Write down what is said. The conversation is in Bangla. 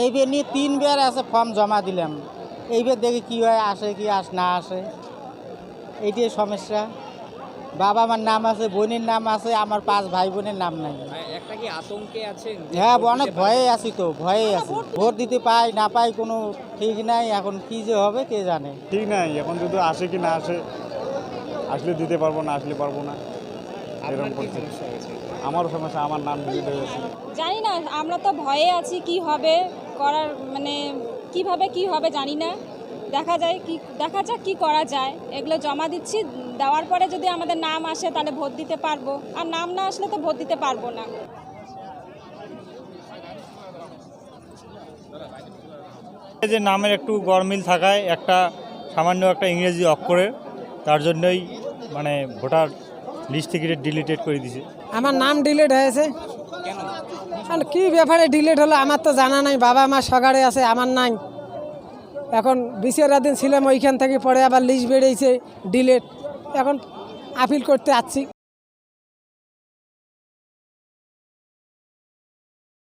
এইবার নিয়ে 3 বার আছে ফর্ম জমা দিলাম, এইবার দেখি কী হয়, আসে কি না আসে, এইটাই সমস্যা। বাবা মার নাম আছে, বোনের নাম আছে, আমার 5 ভাই বোনের নাম নাই। একটা কি আতঙ্কে আছেন? হ্যাঁ, অনেক ভয়ে আছি, তো ভয়ে আছি, ভোট দিতে পাই না পাই কোনো ঠিক নাই। এখন কি যে হবে কে জানে, ঠিক নাই। এখন যদি আসে কি না আসে, আসলে দিতে পারবো, না আসলে পারবো না, এরকম করছে। আমারও সমস্যা, আমার নাম ডিলিট হয়ে গেছে। জানি না, আমরা তো ভয়ে আছি কি হবে করার, মানে কিভাবে কি হবে জানি না। দেখা যাক কি করা যায়। এগুলো জমা দিচ্ছি, দেওয়ার পরে যদি আমাদের নাম আসে তাহলে ভোট দিতে পারবো, আর নাম না আসলে তো ভোট দিতে পারবো না। যে নামের একটু গরমিল থাকায় সামান্য একটা ইংরেজি অক্ষরের, তার জন্যই মানে ভোটার লিস্ট থেকে ডিলিটেড করে দিয়েছে। আমার নাম ডিলিট হয়েছে। আর কি ব্যাপারে ডিলিট হলো আমার তো জানা নাই। বাবা মা সগাড়ে আছে, আমার নাই। এখন বিচার দিন ছিলাম, ওইখান থেকে পরে আবার লিস্ট বেরিয়েছে ডিলিট। এখন আপিল করতে আসছি।